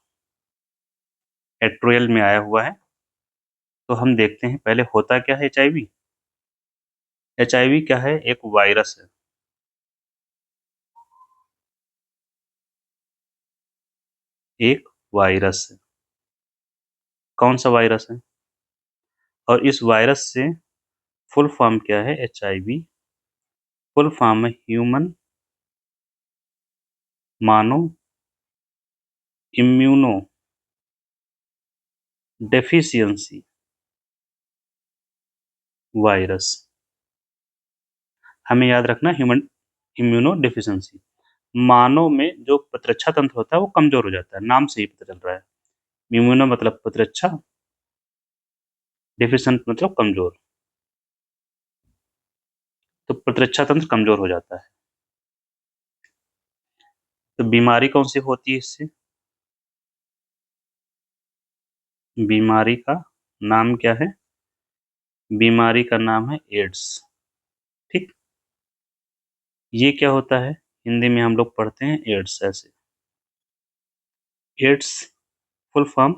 एट्रोयल में आया हुआ है। तो हम देखते हैं पहले होता क्या है HIV। HIV क्या है, एक वायरस है, एक वायरस है। कौन सा वायरस है, और इस वायरस से फुल फॉर्म क्या है, HIV फुल फॉर्म है ह्यूमन मानो इम्यूनो डेफिशिएंसी वायरस। हमें याद रखना, ह्यूमन इम्यूनो डेफिशिएंसी, मानव में जो प्रतिरक्षा तंत्र होता है वो कमजोर हो जाता है, नाम से ही पता चल रहा है। इम्यूनो मतलब प्रतिरक्षा, डेफिशिएंट मतलब कमजोर, तो प्रतिरक्षा तंत्र कमजोर हो जाता है। तो बीमारी कौन सी होती है इससे? बीमारी का नाम क्या है? बीमारी का नाम है एड्स। ठीक, ये क्या होता है? हिंदी में हम लोग पढ़ते हैं एड्स ऐसे। AIDS full form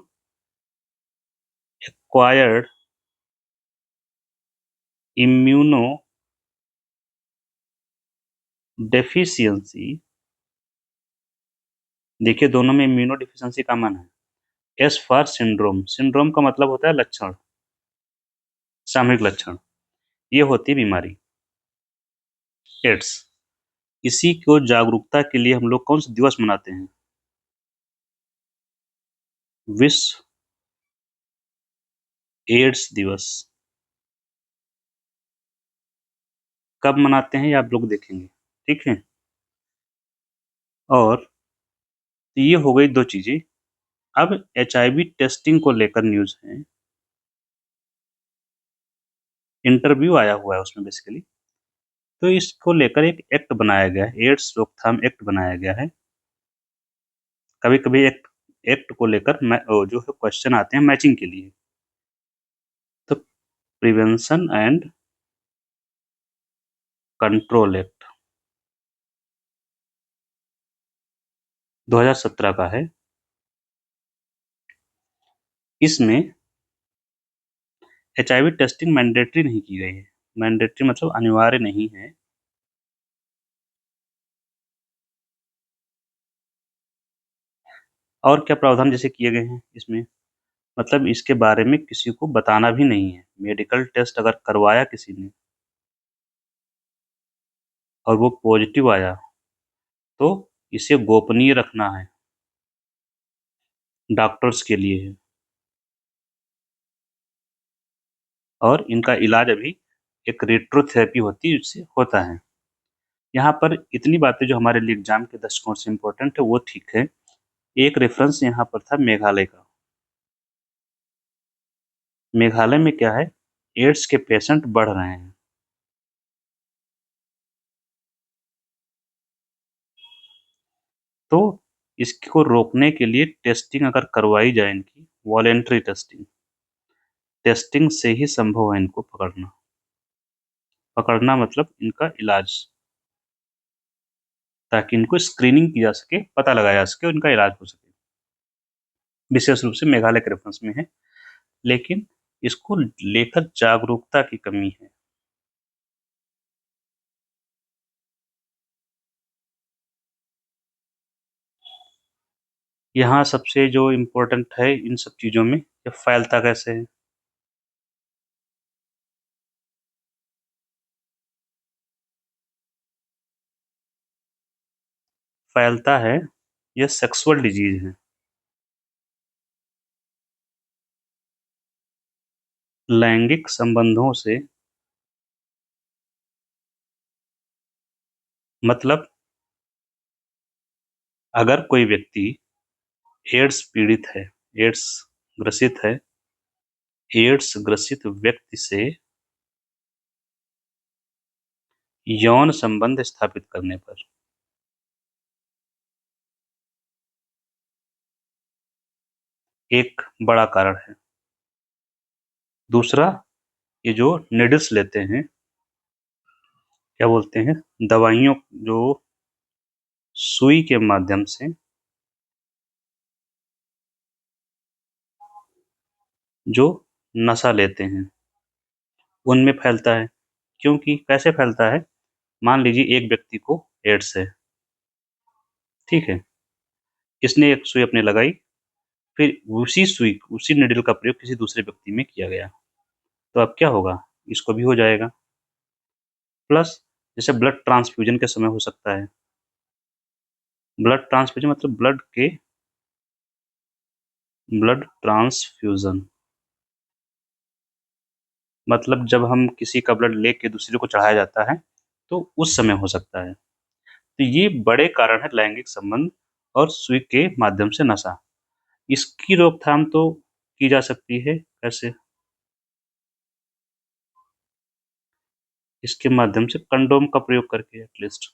acquired immuno deficiency. देखिए दोनों में इम्यूनो डिफिशिएंसी कॉमन है। एस फॉर सिंड्रोम, सिंड्रोम का मतलब होता है लक्षण, सामूहिक लक्षण। ये होती है बीमारी एड्स। इसी को जागरूकता के लिए हम लोग कौन सा दिवस मनाते हैं? विश्व एड्स दिवस। कब मनाते हैं ये आप लोग देखेंगे, ठीक है। और ये हो गई दो चीजें। अब HIV टेस्टिंग को लेकर न्यूज है, इंटरव्यू आया हुआ है उसमें बेसिकली। तो इसको लेकर एक एक्ट बनाया गया है, एड्स रोकथाम एक्ट बनाया गया है। कभी कभी एक्ट एक्ट को लेकर जो है क्वेश्चन आते हैं मैचिंग के लिए। तो प्रिवेंशन एंड कंट्रोल एक्ट 2017 का है। इसमें HIV टेस्टिंग मैंडेटरी नहीं की गई है। मैंडेटरी मतलब अनिवार्य नहीं है। और क्या प्रावधान जैसे किए गए हैं इसमें? मतलब इसके बारे में किसी को बताना भी नहीं है। मेडिकल टेस्ट अगर करवाया किसी ने और वो पॉजिटिव आया तो इसे गोपनीय रखना है, डॉक्टर्स के लिए है। और इनका इलाज अभी एक रेट्रोथेरेपी होती है, इससे होता है। यहाँ पर इतनी बातें जो हमारे लिए एग्जाम के दृष्टिकोण से इम्पोर्टेंट है वो ठीक है। एक रेफरेंस यहाँ पर था मेघालय का। मेघालय में क्या है, एड्स के पेशेंट बढ़ रहे हैं। तो इसको रोकने के लिए टेस्टिंग अगर करवाई जाए, इनकी वॉलेंट्री टेस्टिंग, टेस्टिंग से ही संभव है इनको पकड़ना। पकड़ना मतलब इनका इलाज, ताकि इनको स्क्रीनिंग की जा सके, पता लगाया जा सके और इनका इलाज हो सके। विशेष रूप से मेघालय के रेफरेंस में है, लेकिन इसको लेकर जागरूकता की कमी है। यहाँ सबसे जो इम्पोर्टेंट है इन सब चीजों में, ये फैलता कैसे है? फैलता है, यह सेक्सुअल डिजीज है। लैंगिक संबंधों से, मतलब अगर कोई व्यक्ति एड्स पीड़ित है, एड्स ग्रसित है, एड्स ग्रसित व्यक्ति से यौन संबंध स्थापित करने पर, एक बड़ा कारण है। दूसरा, ये जो निडल्स लेते हैं, क्या बोलते हैं, दवाइयों, जो सुई के माध्यम से जो नशा लेते हैं, उनमें फैलता है। क्योंकि कैसे फैलता है? मान लीजिए एक व्यक्ति को एड्स है, ठीक है, इसने एक सुई अपने लगाई, फिर उसी सुई, उसी निडल का प्रयोग किसी दूसरे व्यक्ति में किया गया, तो अब क्या होगा, इसको भी हो जाएगा। प्लस जैसे ब्लड ट्रांसफ्यूजन के समय हो सकता है। ब्लड ट्रांसफ्यूजन मतलब ब्लड ट्रांसफ्यूजन मतलब जब हम किसी का ब्लड लेके दूसरे को चढ़ाया जाता है, तो उस समय हो सकता है। तो ये बड़े कारण है, लैंगिक संबंध और सुई के माध्यम से नशा। इसकी रोकथाम तो की जा सकती है, कैसे? इसके माध्यम से कंडोम का प्रयोग करके एटलीस्ट।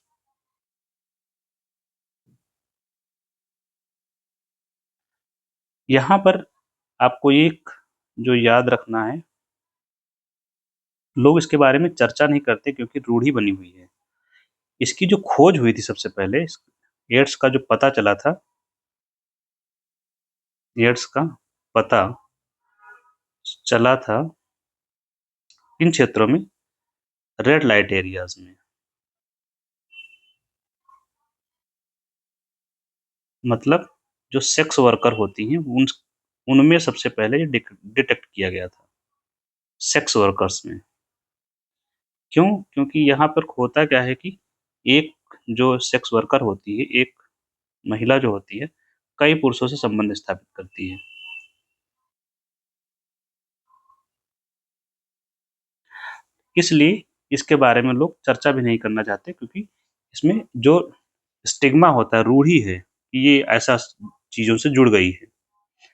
यहाँ पर आपको एक जो याद रखना है, लोग इसके बारे में चर्चा नहीं करते क्योंकि रूढ़ी बनी हुई है। इसकी जो खोज हुई थी सबसे पहले, एड्स का जो पता चला था, एड्स का पता चला था इन क्षेत्रों में, रेड लाइट एरियाज में। मतलब जो सेक्स वर्कर होती हैं उनमें सबसे पहले ये डिटेक्ट किया गया था, सेक्स वर्कर्स में। क्यों? क्योंकि यहाँ पर होता क्या है कि एक जो सेक्स वर्कर होती है, एक महिला जो होती है, कई पुरुषों से संबंध स्थापित करती है। इसलिए इसके बारे में लोग चर्चा भी नहीं करना चाहते, क्योंकि इसमें जो स्टिग्मा होता है, रूढ़ी है कि ये ऐसा चीज़ों से जुड़ गई है,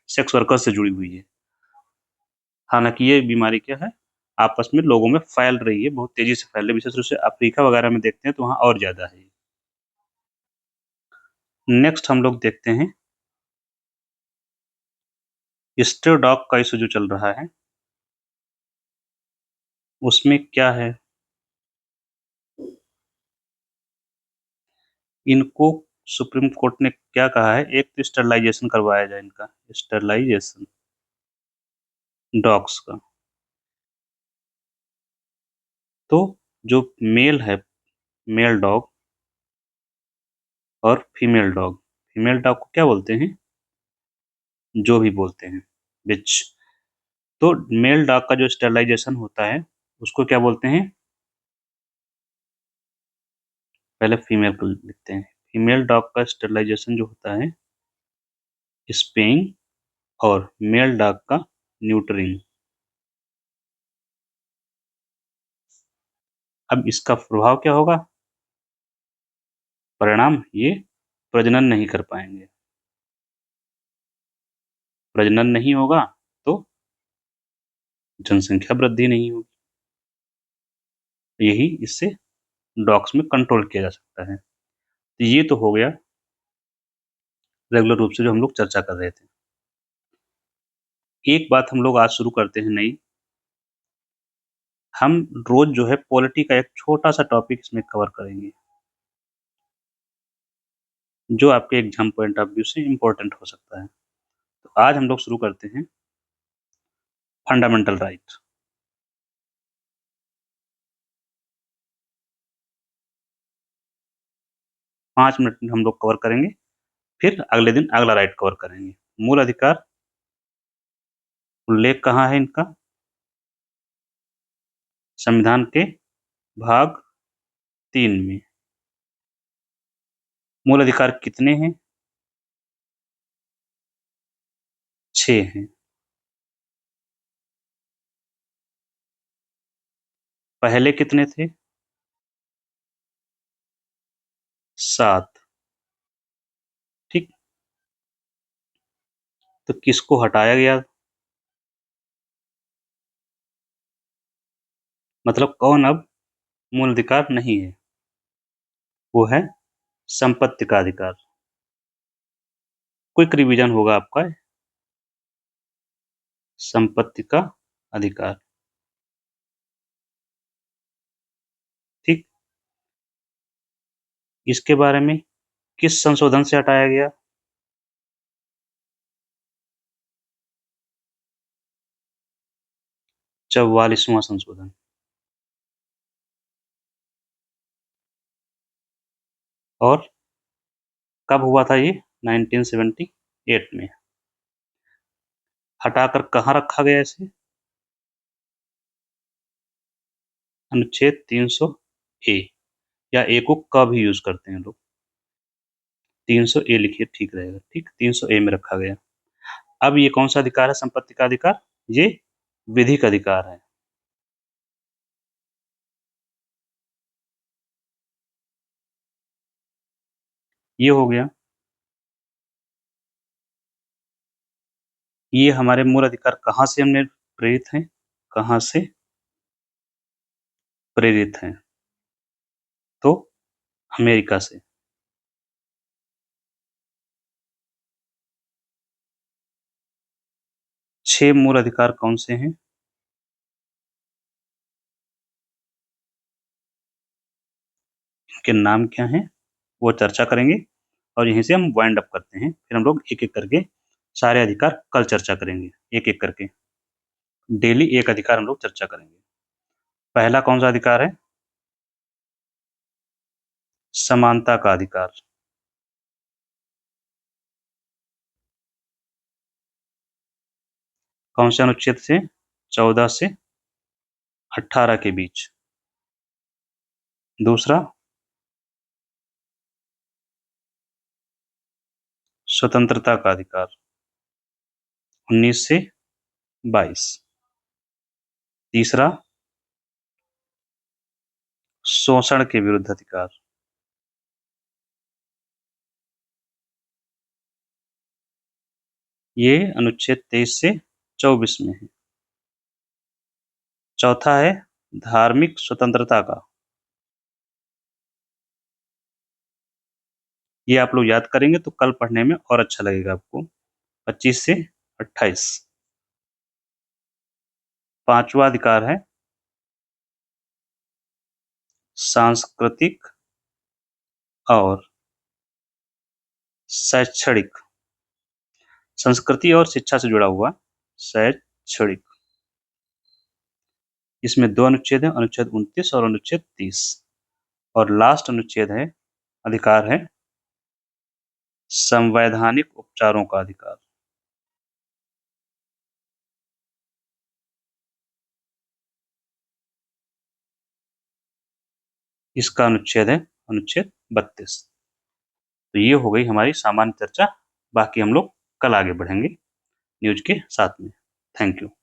सेक्स वर्कर से जुड़ी हुई है। हालाँकि ये बीमारी क्या है, आपस में लोगों में फैल रही है, बहुत तेज़ी से फैल रही है, विशेष रूप से अफ्रीका वगैरह में देखते हैं तो वहाँ और ज़्यादा है। नेक्स्ट हम लोग देखते हैं स्ट्रे डॉग का इश्यू जो चल रहा है, उसमें क्या है, इनको सुप्रीम कोर्ट ने क्या कहा है, एक तो स्टरलाइजेशन करवाया जाए इनका, स्टरलाइजेशन डॉग्स का। तो जो मेल है, मेल डॉग और फीमेल डॉग को क्या बोलते हैं, जो भी बोलते हैं, बिच। तो मेल डॉग का जो स्टरलाइजेशन होता है उसको क्या बोलते हैं, पहले फीमेल को लिखते हैं। फीमेल डॉग का स्टरलाइजेशन जो होता है स्पेइंग, और मेल डॉग का न्यूटरिंग। अब इसका प्रभाव क्या होगा, परिणाम, ये प्रजनन नहीं कर पाएंगे। प्रजनन नहीं होगा तो जनसंख्या वृद्धि नहीं होगी। यही इससे डॉग्स में कंट्रोल किया जा सकता है। तो ये तो हो गया रेगुलर रूप से जो हम लोग चर्चा कर रहे थे। एक बात हम लोग आज शुरू करते हैं नई, हम रोज जो है पॉलिटी का एक छोटा सा टॉपिक इसमें कवर करेंगे, जो आपके एग्जाम पॉइंट ऑफ व्यू से इम्पोर्टेंट हो सकता है। तो आज हम लोग शुरू करते हैं फंडामेंटल राइट। 5 मिनट में हम लोग कवर करेंगे, फिर अगले दिन अगला राइट कवर करेंगे। मूल अधिकार, उल्लेख कहाँ है इनका, संविधान के भाग 3 में। मूल अधिकार कितने हैं, 6 हैं। पहले कितने थे, 7। ठीक। तो किसको हटाया गया, मतलब कौन अब मूल अधिकार नहीं है, वो है संपत्ति का अधिकार। क्विक रिवीजन होगा आपका, संपत्ति का अधिकार। ठीक। इसके बारे में किस संशोधन से हटाया गया, 44वां संशोधन। और कब हुआ था ये, 1978 में। हटाकर कहाँ रखा गया इसे, अनुच्छेद 300 ए, या ए को क भी यूज करते हैं लोग, 300 ए लिखिए ठीक रहेगा। ठीक, 300 ए में रखा गया। अब ये कौन सा अधिकार है, संपत्ति का अधिकार, ये विधिक अधिकार है। ये हो गया। ये हमारे मूल अधिकार कहाँ से हमने प्रेरित हैं, कहाँ से, प्रेरित हैं? तो अमेरिका से। 6 मूल अधिकार कौन से हैं? इनके नाम क्या हैं? वो चर्चा करेंगे और यहीं से हम वाइंड अप करते हैं। फिर हम लोग एक-एक करके सारे अधिकार कल चर्चा करेंगे, एक-एक करके। डेली एक अधिकार हम लोग चर्चा करेंगे। पहला कौन-सा अधिकार है? समानता का अधिकार। कौन से अनुच्छेद से? 14 से 18 के बीच। दूसरा, स्वतंत्रता का अधिकार, 19 से 22। तीसरा, शोषण के विरुद्ध अधिकार, ये अनुच्छेद 23 से 24 में है। चौथा है धार्मिक स्वतंत्रता का। ये आप लोग याद करेंगे तो कल पढ़ने में और अच्छा लगेगा आपको। 25 से 28। पांचवा अधिकार है सांस्कृतिक और शैक्षणिक, संस्कृति और शिक्षा से जुड़ा हुआ शैक्षणिक। इसमें 2 अनुच्छेद हैं, अनुच्छेद 29 और अनुच्छेद 30। और लास्ट अनुच्छेद है, अधिकार है संवैधानिक उपचारों का अधिकार। इसका अनुच्छेद है अनुच्छेद 32। तो ये हो गई हमारी सामान्य चर्चा। बाकी हम लोग कल आगे बढ़ेंगे न्यूज के साथ में। Thank you.